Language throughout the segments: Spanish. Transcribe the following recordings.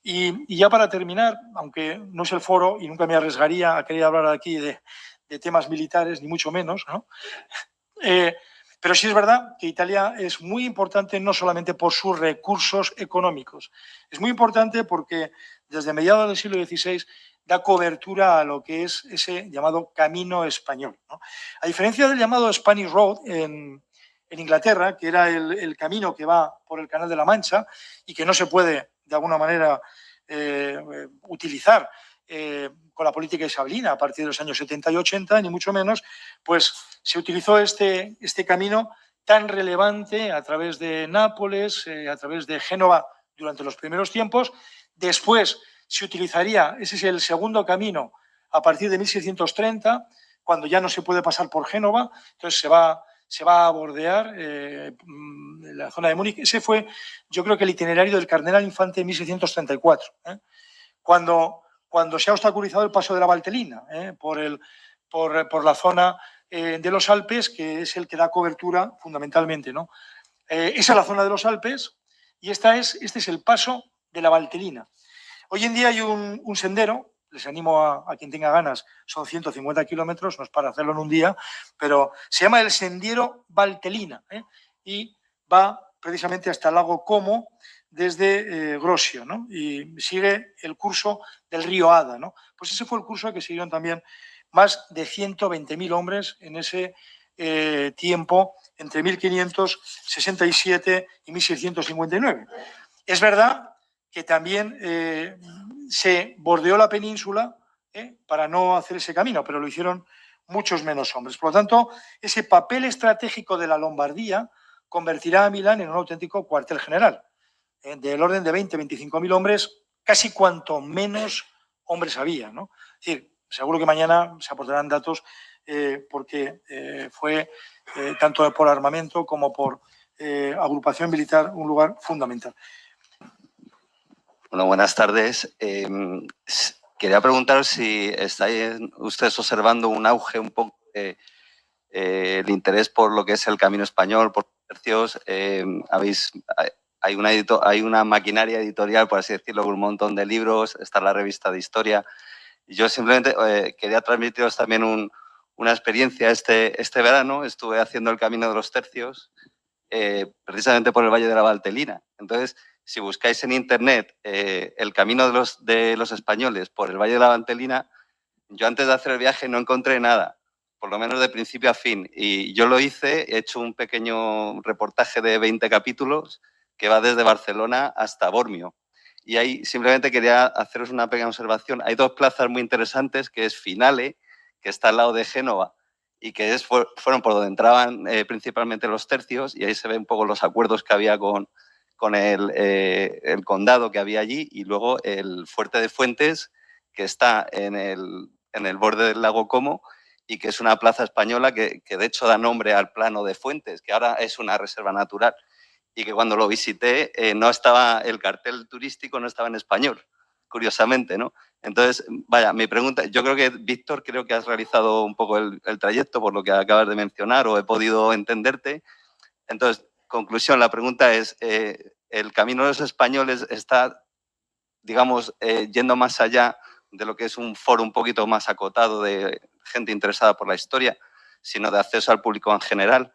Y ya para terminar, aunque no es el foro y nunca me arriesgaría a querer hablar aquí de temas militares, ni mucho menos, ¿no? Pero sí es verdad que Italia es muy importante no solamente por sus recursos económicos, es muy importante porque desde mediados del siglo XVI da cobertura a lo que es ese llamado camino español, ¿no? A diferencia del llamado Spanish Road en Inglaterra, que era el camino que va por el Canal de la Mancha y que no se puede, de alguna manera, utilizar con la política isabelina a partir de los años 70 y 80, ni mucho menos, pues se utilizó este camino tan relevante a través de Nápoles, a través de Génova durante los primeros tiempos. Después se utilizaría, ese es el segundo camino, a partir de 1630, cuando ya no se puede pasar por Génova, entonces se va a bordear la zona de Múnich. Ese fue, yo creo que el itinerario del cardenal Infante en 1634, cuando se ha obstaculizado el paso de la Valtellina por la zona de los Alpes, que es el que da cobertura fundamentalmente, ¿no? Esa es la zona de los Alpes y este es el paso de la Valtellina. Hoy en día hay un sendero, les animo a quien tenga ganas, son 150 kilómetros, no es para hacerlo en un día, pero se llama el Sendero Valtellina, y va precisamente hasta el lago Como desde Grosio, ¿no? Y sigue el curso del río Ada, ¿no? Pues ese fue el curso que siguieron también más de 120.000 hombres en ese tiempo entre 1567 y 1659. Es verdad que también se bordeó la península para no hacer ese camino, pero lo hicieron muchos menos hombres. Por lo tanto, ese papel estratégico de la Lombardía convertirá a Milán en un auténtico cuartel general, del orden de 20-25.000 hombres, casi cuanto menos hombres había, ¿no? Es decir, seguro que mañana se aportarán datos porque fue tanto por armamento como por agrupación militar un lugar fundamental. Bueno, buenas tardes. Quería preguntaros si estáis ustedes observando un auge un poco el interés por lo que es el camino español, por tercios. Hay una maquinaria editorial, por así decirlo, con un montón de libros, está la revista de historia. Y yo simplemente quería transmitiros también una experiencia. Este verano estuve haciendo el camino de los tercios, precisamente por el Valle de la Valtellina. Entonces, si buscáis en internet el camino de los españoles por el Valle de la Valtellina, yo antes de hacer el viaje no encontré nada, por lo menos de principio a fin. Y yo lo hice, he hecho un pequeño reportaje de 20 capítulos que va desde Barcelona hasta Bormio. Y ahí simplemente quería haceros una pequeña observación. Hay dos plazas muy interesantes, que es Finale, que está al lado de Génova, y que fueron por donde entraban principalmente los tercios, y ahí se ven un poco los acuerdos que había con el condado que había allí, y luego el Fuerte de Fuentes, que está en el borde del lago Como, y que es una plaza española que de hecho da nombre al Plano de Fuentes, que ahora es una reserva natural, y que cuando lo visité no estaba, el cartel turístico no estaba en español, curiosamente, ¿no? Entonces, vaya, mi pregunta, yo creo que, Víctor, creo que has realizado un poco el trayecto por lo que acabas de mencionar, o he podido entenderte. Entonces, conclusión, la pregunta es, ¿el camino de los españoles está, digamos, yendo más allá de lo que es un foro un poquito más acotado de gente interesada por la historia, sino de acceso al público en general?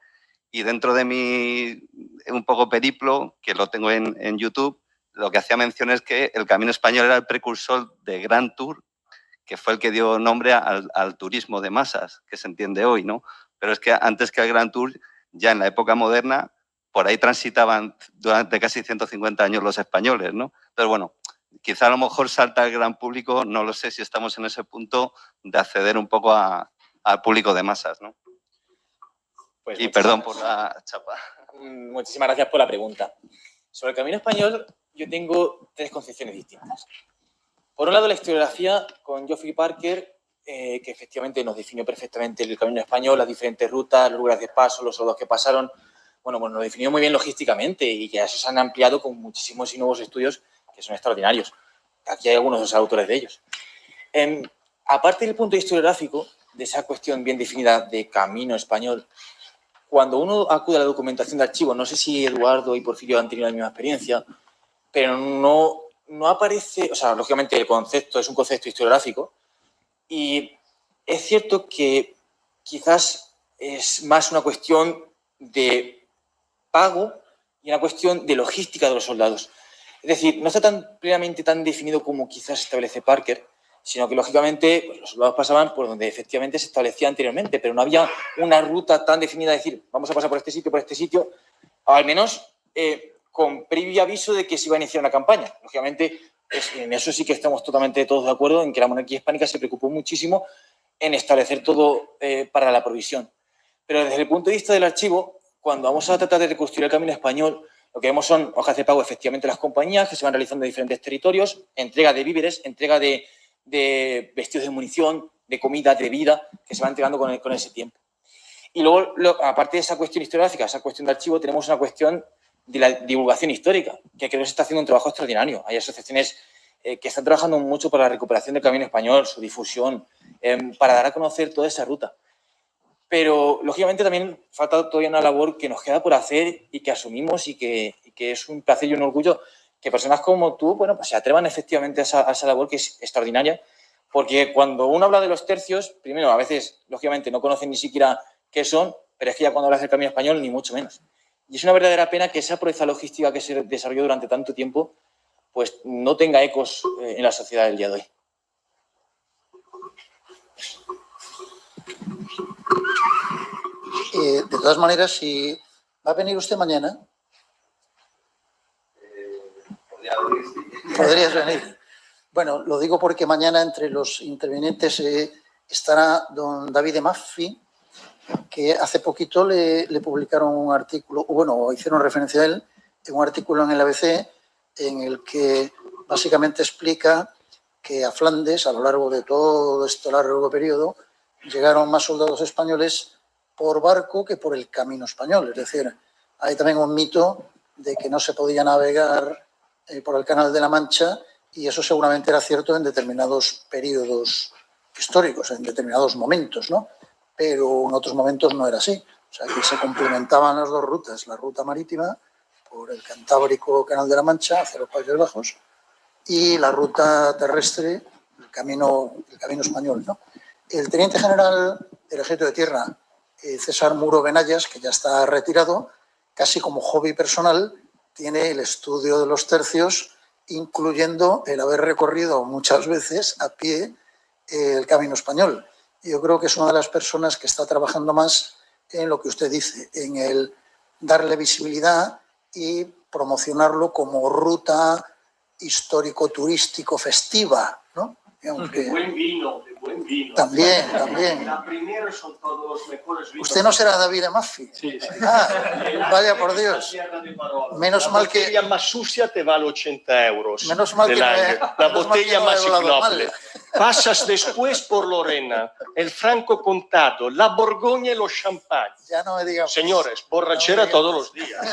Y dentro de mi un poco periplo, que lo tengo en YouTube, lo que hacía mención es que el camino español era el precursor de Grand Tour, que fue el que dio nombre al turismo de masas, que se entiende hoy, ¿no? Pero es que antes que el Grand Tour, ya en la época moderna, por ahí transitaban durante casi 150 años los españoles, ¿no? Entonces, bueno, quizá a lo mejor salta el gran público, no lo sé si estamos en ese punto de acceder un poco al público de masas, ¿no? Pues y perdón por la chapa. Muchísimas gracias por la pregunta. Sobre el camino español, yo tengo tres concepciones distintas. Por un lado, la historiografía con Geoffrey Parker, que efectivamente nos definió perfectamente el camino español, las diferentes rutas, los lugares de paso, los soldados que pasaron. Bueno, pues nos definió muy bien logísticamente y que eso se han ampliado con muchísimos y nuevos estudios que son extraordinarios. Aquí hay algunos de los autores de ellos. Aparte del punto historiográfico, de esa cuestión bien definida de camino español, cuando uno acude a la documentación de archivo, no sé si Eduardo y Porfirio han tenido la misma experiencia, pero no no aparece, o sea, lógicamente el concepto es un concepto historiográfico y es cierto que quizás es más una cuestión de pago y una cuestión de logística de los soldados. Es decir, no está tan plenamente tan definido como quizás establece Parker, sino que lógicamente pues, los soldados pasaban por donde efectivamente se establecía anteriormente, pero no había una ruta tan definida de decir, vamos a pasar por este sitio, o al menos con previo aviso de que se iba a iniciar una campaña. Lógicamente, en eso sí que estamos totalmente todos de acuerdo, en que la monarquía hispánica se preocupó muchísimo en establecer todo para la provisión. Pero desde el punto de vista del archivo, cuando vamos a tratar de reconstruir el camino español, lo que vemos son hojas de pago efectivamente de las compañías que se van realizando en diferentes territorios, entrega de víveres, entrega de vestidos de munición, de comida, de bebida, que se va entregando con ese tiempo. Y luego, aparte de esa cuestión historiográfica, esa cuestión de archivo, tenemos una cuestión de la divulgación histórica, que creo que se está haciendo un trabajo extraordinario. Hay asociaciones que están trabajando mucho por la recuperación del camino español, su difusión, para dar a conocer toda esa ruta. Pero, lógicamente, también falta todavía una labor que nos queda por hacer y que asumimos y que es un placer y un orgullo que personas como tú, bueno, pues se atrevan efectivamente a esa labor que es extraordinaria, porque cuando uno habla de los tercios, primero, a veces, lógicamente, no conocen ni siquiera qué son, pero es que ya cuando hablas del camino español, ni mucho menos. Y es una verdadera pena que esa proeza logística que se desarrolló durante tanto tiempo, pues no tenga ecos en la sociedad del día de hoy. De todas maneras, si va a venir usted mañana, podrías venir. Bueno, lo digo porque mañana entre los intervinientes estará don David Maffi, que hace poquito le publicaron un artículo, bueno, hicieron referencia a él, en un artículo en el ABC, en el que básicamente explica que a Flandes, a lo largo de todo este largo periodo, llegaron más soldados españoles por barco que por el camino español. Es decir, hay también un mito de que no se podía navegar por el Canal de la Mancha, y eso seguramente era cierto en determinados periodos históricos, en determinados momentos, ¿no? Pero en otros momentos no era así. O sea, que se complementaban las dos rutas, la ruta marítima por el Cantábrico, Canal de la Mancha, hacia los Países Bajos, y la ruta terrestre, el camino español, ¿no? El teniente general del Ejército de Tierra, César Muro Benayas, que ya está retirado, casi como hobby personal, tiene el estudio de los tercios, incluyendo el haber recorrido muchas veces a pie el camino español. Yo creo que es una de las personas que está trabajando más en lo que usted dice, en el darle visibilidad y promocionarlo como ruta histórico-turístico-festiva, ¿no? Aunque... De buen vino. También. La primera son todos los mejores vinos. ¿Usted no será David Maffi? Sí. Ah, vaya por Dios. Menos mal que... La botella más sucia te vale 80 euros. Menos mal que la botella más ignoble. mal. Pasas después por Lorena, el Franco Condado, la Borgoña y los champán. Ya no me digan. Señores, borrachera todos los días.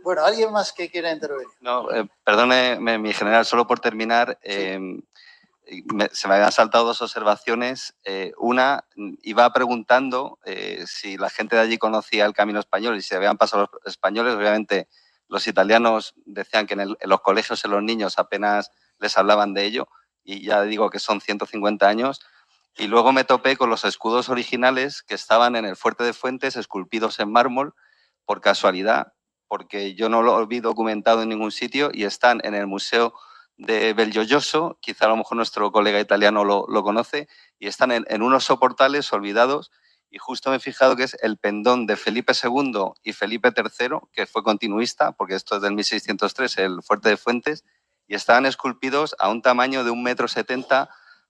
Bueno, ¿alguien más que quiera intervenir? No, perdone, mi general, solo por terminar, se me habían saltado dos observaciones. Una, iba preguntando si la gente de allí conocía el camino español y si habían pasado los españoles. Obviamente, los italianos decían que en los colegios, en los niños, apenas les hablaban de ello, y ya digo que son 150 años. Y luego me topé con los escudos originales que estaban en el Fuerte de Fuentes, esculpidos en mármol, por casualidad, porque yo no lo vi documentado en ningún sitio, y están en el Museo de Belgiojoso, quizá a lo mejor nuestro colega italiano lo conoce, y están en unos soportales olvidados, y justo me he fijado que es el pendón de Felipe II y Felipe III, que fue continuista, porque esto es del 1603, el Fuerte de Fuentes, y estaban esculpidos a un tamaño de 1,70 m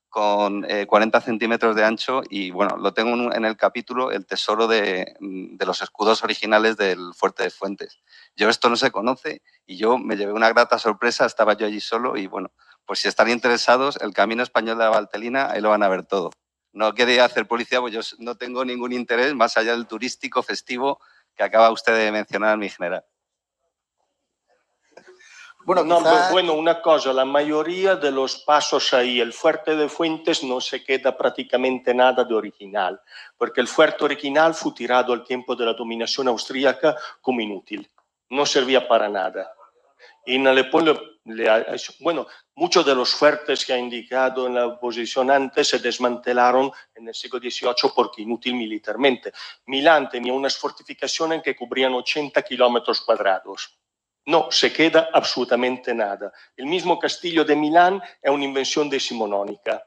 con 40 centímetros de ancho, y bueno, lo tengo en el capítulo El tesoro de los escudos originales del Fuerte de Fuentes. Yo esto no se conoce y yo me llevé una grata sorpresa, estaba yo allí solo y bueno, pues si están interesados, el Camino Español de la Valtelina, ahí lo van a ver todo. No quería hacer publicidad, pues yo no tengo ningún interés más allá del turístico festivo que acaba usted de mencionar, mi general. Bueno, bueno, una cosa, la mayoría de los pasos ahí, el Fuerte de Fuentes no se queda prácticamente nada de original, porque el fuerte original fue tirado al tiempo de la dominación austríaca como inútil, no servía para nada. Y Napoleón, bueno, muchos de los fuertes que ha indicado en la oposición antes se desmantelaron en el siglo XVIII porque inútil militarmente. Milán tenía unas fortificaciones que cubrían 80 kilómetros cuadrados. No se queda absolutamente nada. El mismo castillo de Milán es una invención decimonónica.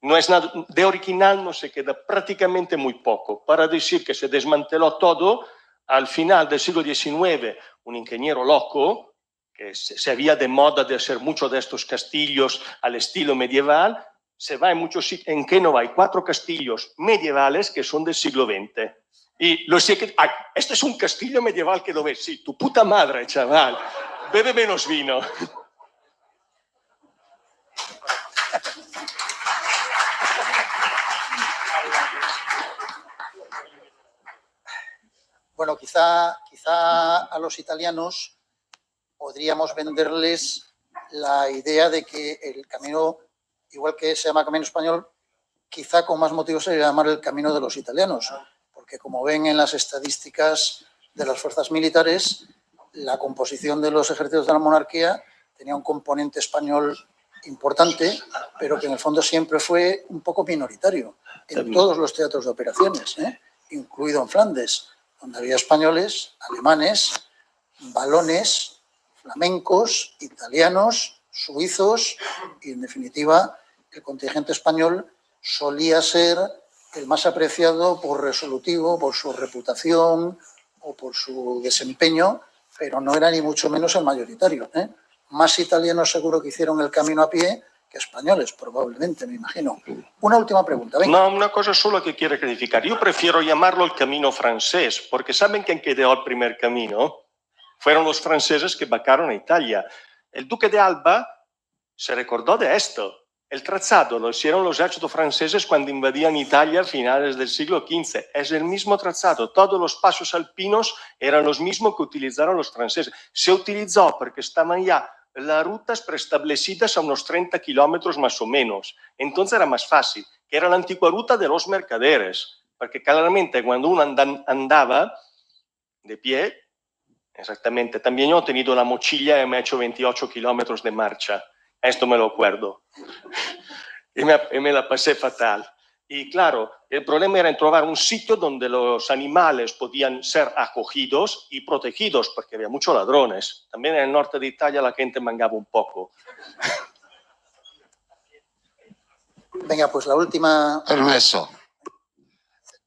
No es nada, de original no se queda prácticamente muy poco. Para decir que se desmanteló todo, al final del siglo XIX, un ingeniero loco, que se había de moda de hacer muchos de estos castillos al estilo medieval, se va en muchos sitios. En Génova hay 4 castillos medievales que son del siglo XX. Y lo sé que, este es un castillo medieval que lo ves. Sí, tu puta madre, chaval. Bebe menos vino. Bueno, quizá a los italianos podríamos venderles la idea de que el camino, igual que se llama Camino Español, quizá con más motivos se llama el Camino de los Italianos, porque como ven en las estadísticas de las fuerzas militares, la composición de los ejércitos de la monarquía tenía un componente español importante, pero que en el fondo siempre fue un poco minoritario en todos los teatros de operaciones, incluido en Flandes, donde había españoles, alemanes, valones, flamencos, italianos, suizos y, en definitiva, el contingente español solía ser el más apreciado por resolutivo, por su reputación o por su desempeño, pero no era ni mucho menos el mayoritario. Más italianos seguro que hicieron el camino a pie que españoles, probablemente, me imagino. Una última pregunta. Venga. No, una cosa solo que quiero clarificar. Yo prefiero llamarlo el camino francés, porque ¿saben quién creó el primer camino? Fueron los franceses que vacaron a Italia. El duque de Alba se recordó de esto. El trazado lo hicieron los ejércitos franceses cuando invadían Italia a finales del siglo XV. Es el mismo trazado. Todos los pasos alpinos eran los mismos que utilizaron los franceses. Se utilizó porque estaban ya las rutas preestablecidas a unos 30 kilómetros más o menos. Entonces era más fácil, que era la antigua ruta de los mercaderes. Porque claramente cuando uno andaba de pie, exactamente, también yo he tenido la mochila y me he hecho 28 kilómetros de marcha. Esto me lo acuerdo. Y me la pasé fatal. Y claro, el problema era en trobar un sitio donde los animales podían ser acogidos y protegidos, porque había muchos ladrones. También en el norte de Italia la gente mangaba un poco. Venga, pues la última. Permesso.